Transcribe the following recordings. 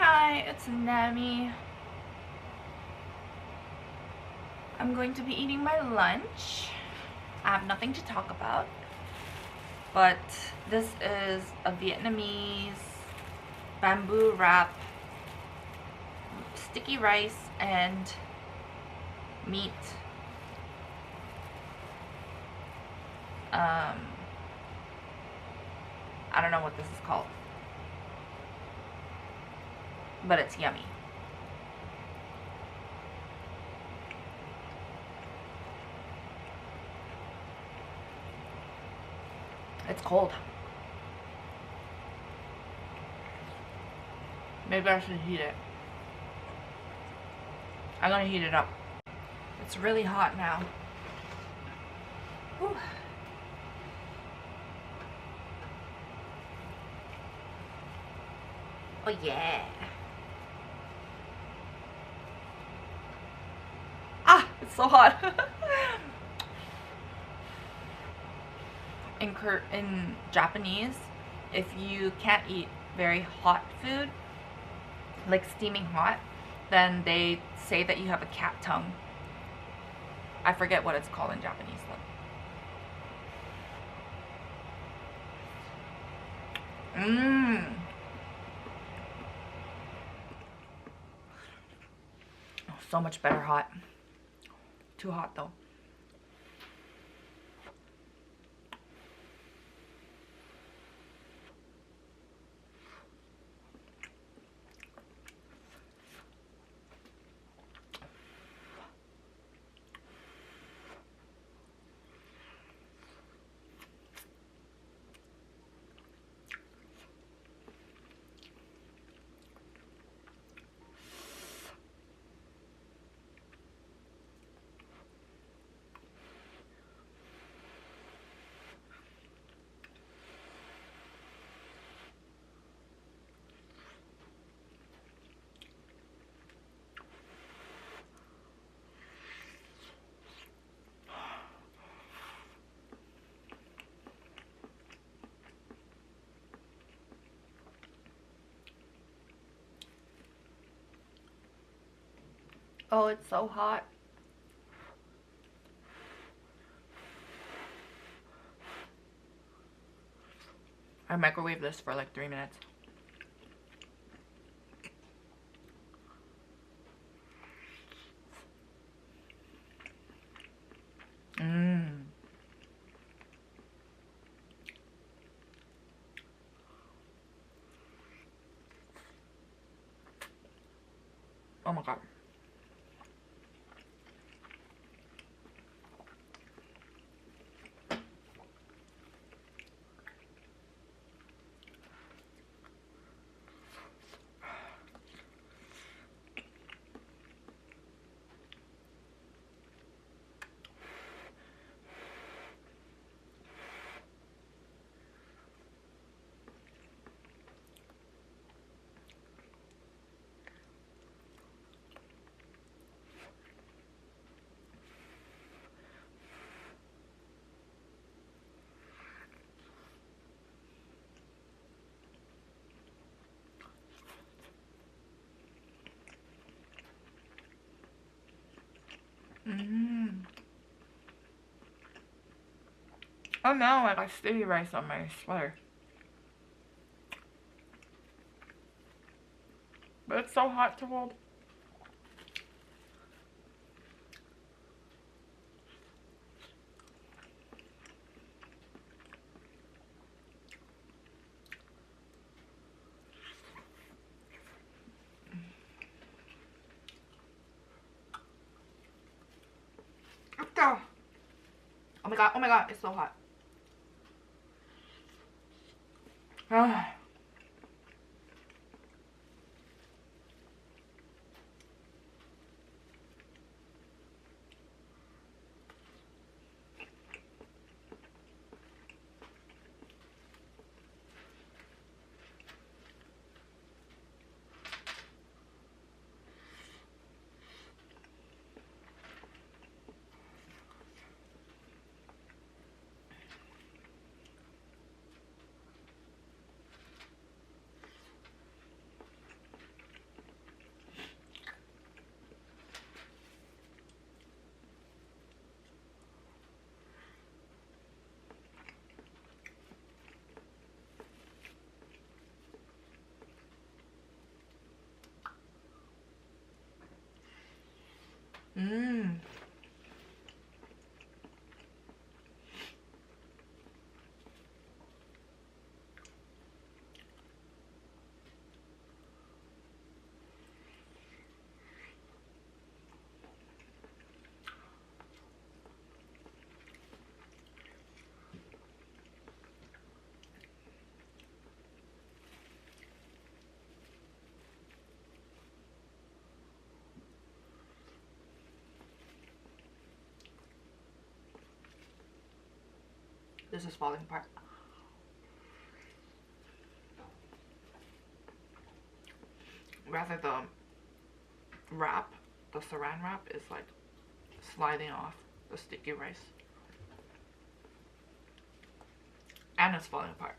Hi, it's Nami. I'm going to be eating my lunch. I have nothing to talk about, but this is a Vietnamese bamboo wrap, sticky rice, and meat. I don't know what this is called, but it's yummy. It's cold. Maybe I should heat it. I'm gonna heat it up. It's really hot now. Whew. Oh yeah. Ah, it's so hot. In Japanese, if you can't eat very hot food, like steaming hot, then they say that you have a cat tongue. I forget what it's called in Japanese though. Oh, so much better hot. Too hot though. Oh, it's so hot. I microwaved this for like 3 minutes. Oh my god. Oh no, I got sticky rice on my sweater. But it's so hot to hold. Oh my god, it's so hot. Ah. This is falling apart. Rather the wrap, the saran wrap is like sliding off the sticky rice. And it's falling apart.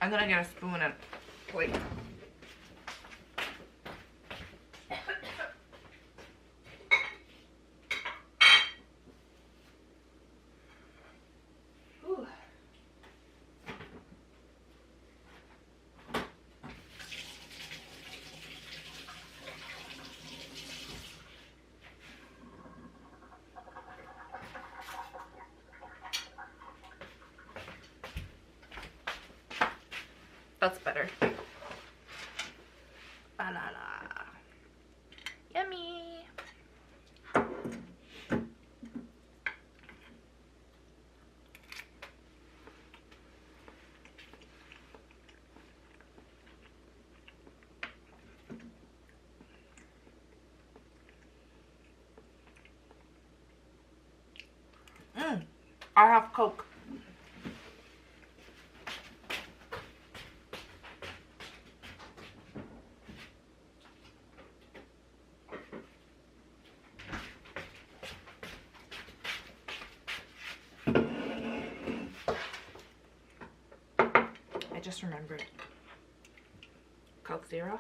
I'm gonna get a spoon and plate. That's better. Banana. Yummy. I have Coke. I just remembered. Coke Zero.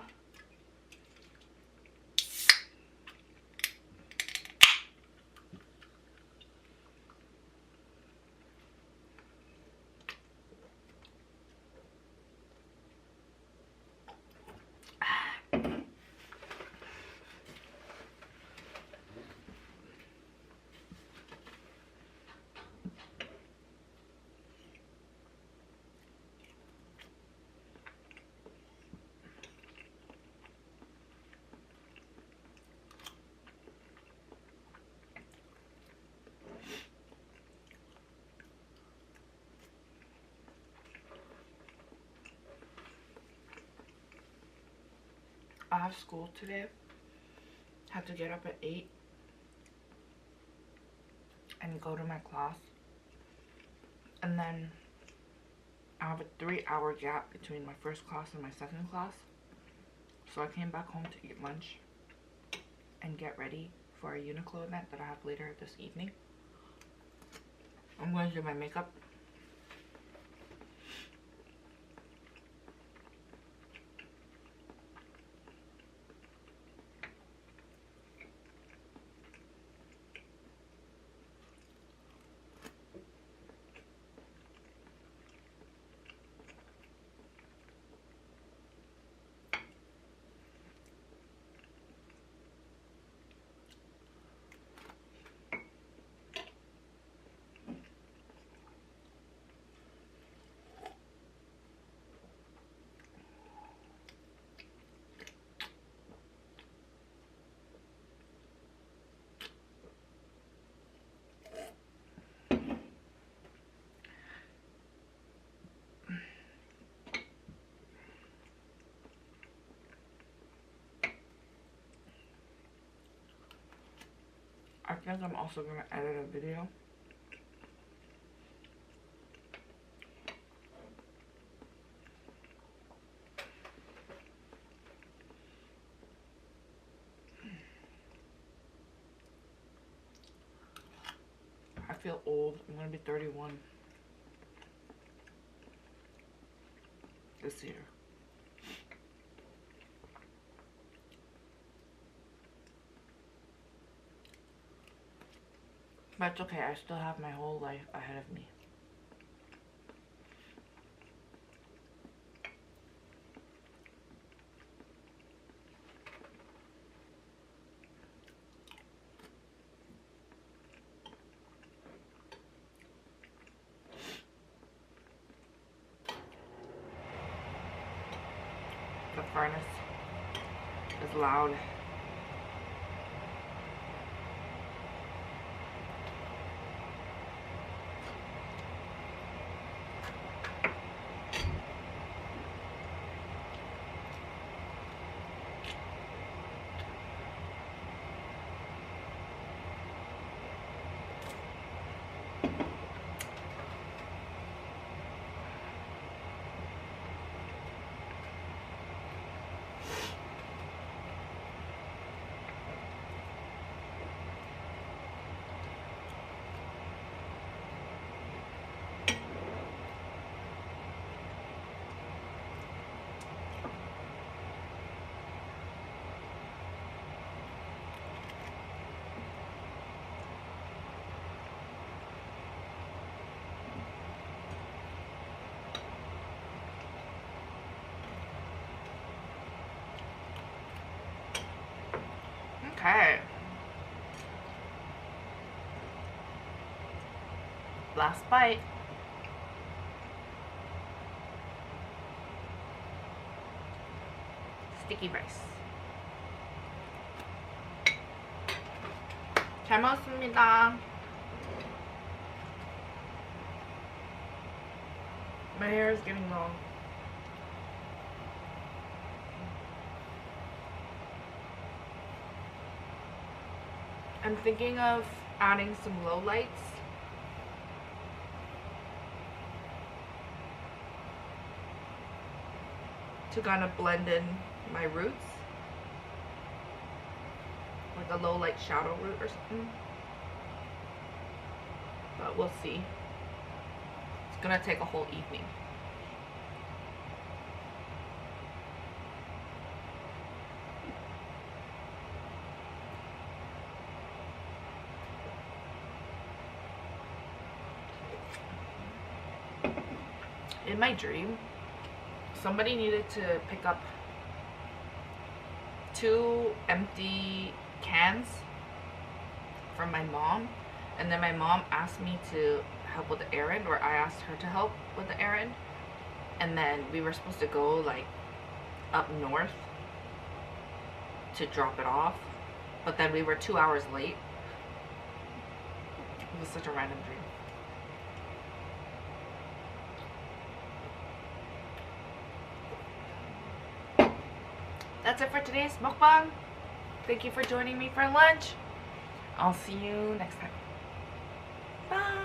I have school today. Had to get up at 8 and go to my class. And then I have a 3-hour gap between my first class and my second class. So I came back home to eat lunch and get ready for a Uniqlo event that I have later this evening. I'm going to do my makeup. I think I'm also going to edit a video. I feel old. I'm going to be 31 this year. But it's okay, I still have my whole life ahead of me. The furnace is loud. Okay. Last bite. Sticky rice. 잘 먹었습니다. My hair is getting long. I'm thinking of adding some low lights. To kind of blend in my roots. Like a low light shadow root or something. But we'll see. It's gonna take a whole evening. In my dream, somebody needed to pick up 2 empty cans from my mom, and then my mom asked me to help with the errand, or I asked her to help with the errand, and then we were supposed to go like up north to drop it off, but then we were 2 hours late. It was such a random dream. That's it for today's mukbang. Thank you for joining me for lunch. I'll see you next time. Bye.